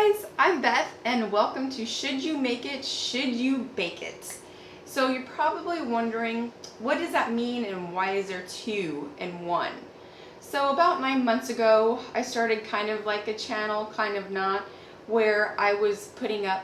guys, I'm Beth and welcome to Should You Make It, Should You Bake It? So you're probably wondering, what does that mean and why is there two in one? So about 9 months ago, I started kind of like a channel, kind of not, where I was putting up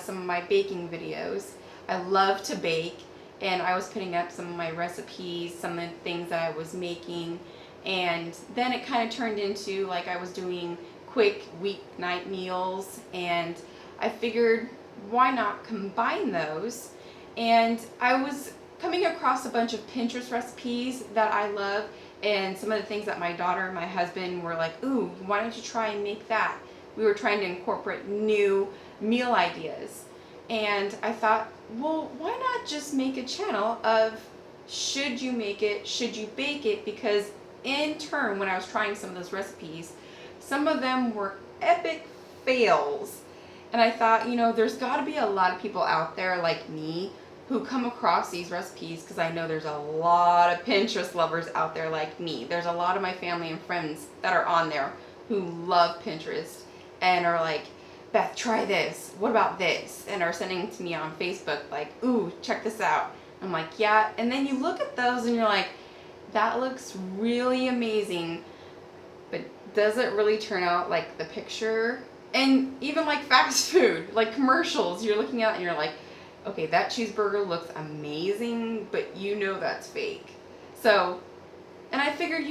some of my baking videos. I love to bake, and I was putting up some of my recipes, some of the things that I was making, and then it kind of turned into like I was doing quick weeknight meals, and I figured why not combine those. And I was coming across a bunch of Pinterest recipes that I love, and some of the things that my daughter and my husband were like, ooh, why don't you try and make that? We were trying to incorporate new meal ideas. And I thought, well, why not just make a channel of should you make it, should you bake it? Because in turn, when I was trying some of those recipes, some of them were epic fails. And I thought, there's got to be a lot of people out there like me who come across these recipes, because I know there's a lot of Pinterest lovers out there like me. There's a lot of my family and friends that are on there who love Pinterest and are like, Beth, try this. What about this? And are sending to me on Facebook like, ooh, check this out. I'm like, yeah. And then you look at those and you're like, that looks really amazing, but does it really turn out like the picture? And even like fast food, like commercials, you're looking at and you're like, okay, that cheeseburger looks amazing, but that's fake. So, and I figured,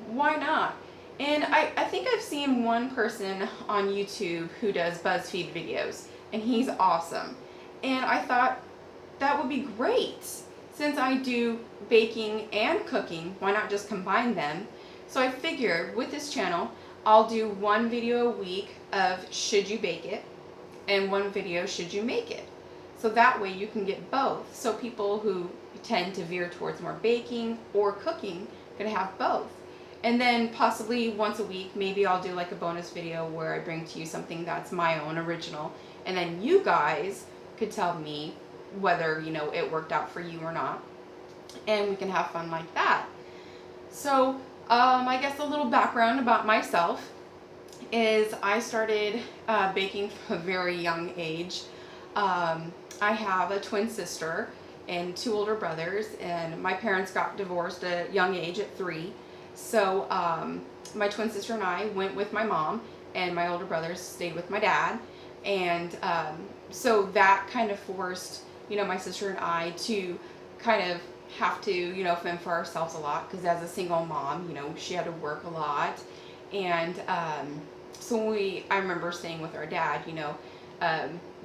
why not? And I think I've seen one person on YouTube who does BuzzFeed videos, and he's awesome. And I thought that would be great. Since I do baking and cooking, why not just combine them? So I figured with this channel, I'll do one video a week of should you bake it and one video should you make it. So that way you can get both. So people who tend to veer towards more baking or cooking can have both. And then possibly once a week, maybe I'll do like a bonus video where I bring to you something that's my own original. And then you guys could tell me whether, it worked out for you or not. And we can have fun like that. So I guess a little background about myself is I started baking from a very young age. I have a twin sister and two older brothers, and my parents got divorced at a young age at 3. So my twin sister and I went with my mom, and my older brothers stayed with my dad. And so that kind of forced, my sister and I to kind of have to, fend for ourselves a lot, because as a single mom, she had to work a lot. And so I remember staying with our dad,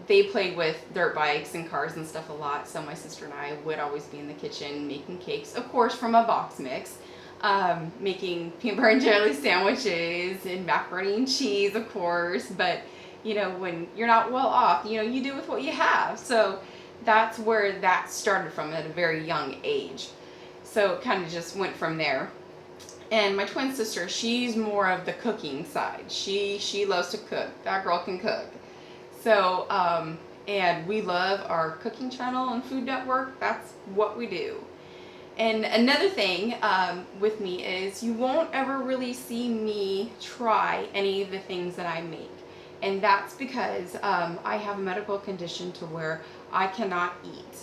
they played with dirt bikes and cars and stuff a lot. So my sister and I would always be in the kitchen making cakes, of course, from a box mix, making peanut butter and jelly sandwiches and macaroni and cheese, of course. But, when you're not well off, you do with what you have. So that's where that started from at a very young age. So it kind of just went from there. And my twin sister, she's more of the cooking side. She loves to cook. That girl can cook. So, and we love our cooking channel on Food Network. That's what we do. And another thing with me is you won't ever really see me try any of the things that I make. And that's because I have a medical condition to where I cannot eat.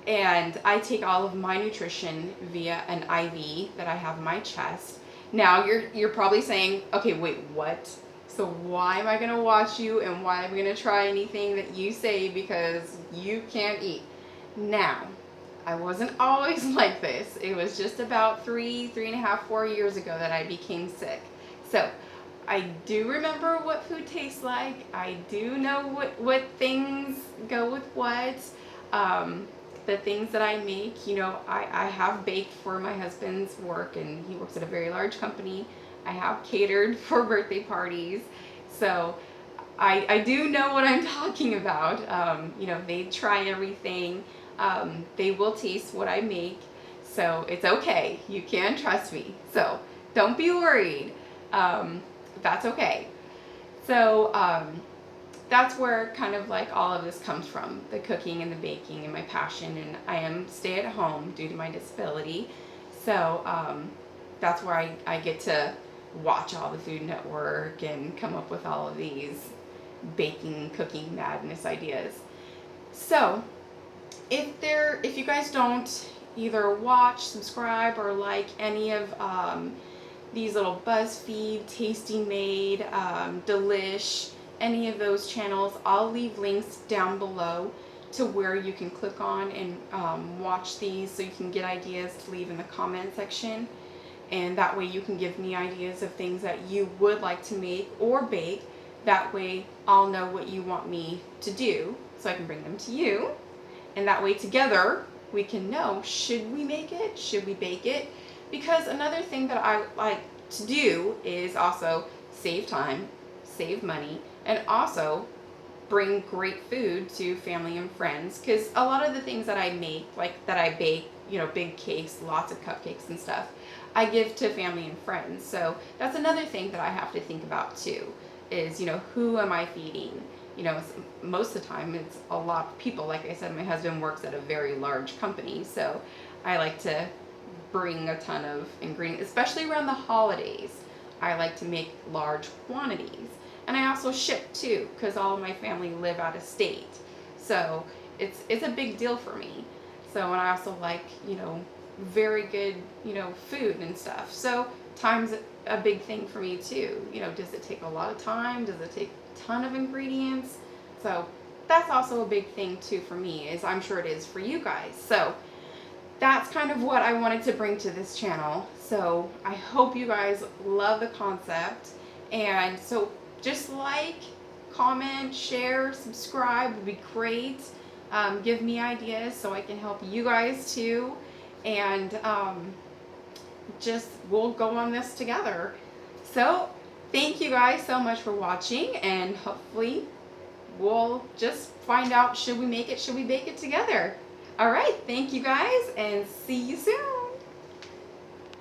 And I take all of my nutrition via an IV that I have in my chest. Now you're probably saying, okay, wait, what? So why am I going to watch you, and why am I going to try anything that you say because you can't eat? Now, I wasn't always like this. It was just about 3.5, 4 years ago that I became sick. So I do remember what food tastes like. I do know what things go with what. The things that I make, I have baked for my husband's work, and he works at a very large company. I have catered for birthday parties. So I do know what I'm talking about. They try everything. They will taste what I make. So it's okay. You can trust me. So don't be worried. That's okay. So that's where kind of like all of this comes from, the cooking and the baking and my passion. And I am stay at home due to my disability. So that's where I get to watch all the Food Network and come up with all of these baking, cooking madness ideas. So if you guys don't either watch, subscribe, or like any of these little BuzzFeed, Tasty Made, Delish, any of those channels, I'll leave links down below to where you can click on and watch these, so you can get ideas to leave in the comment section. And that way you can give me ideas of things that you would like to make or bake. That way I'll know what you want me to do, so I can bring them to you. And that way together we can know, should we make it? Should we bake it? Because another thing that I like to do is also save time, save money, and also bring great food to family and friends. Because a lot of the things that I make, like that I bake, you know, big cakes, lots of cupcakes and stuff, I give to family and friends. So that's another thing that I have to think about too, is, you know, who am I feeding? You know, most of the time it's a lot of people. Like I said, my husband works at a very large company, so I like to bring a ton of ingredients, especially around the holidays. I like to make large quantities. And I also ship too, because all of my family live out of state. So it's a big deal for me. So, and I also like, you know, very good, you know, food and stuff. So time's a big thing for me too. You know, does it take a lot of time? Does it take a ton of ingredients? So that's also a big thing too for me, as I'm sure it is for you guys. So that's kind of what I wanted to bring to this channel. So I hope you guys love the concept. And so just like, comment, share, subscribe would be great. Give me ideas so I can help you guys too. And just we'll go on this together. So thank you guys so much for watching, and hopefully we'll just find out, should we make it, should we bake it together. All right, thank you guys, and see you soon.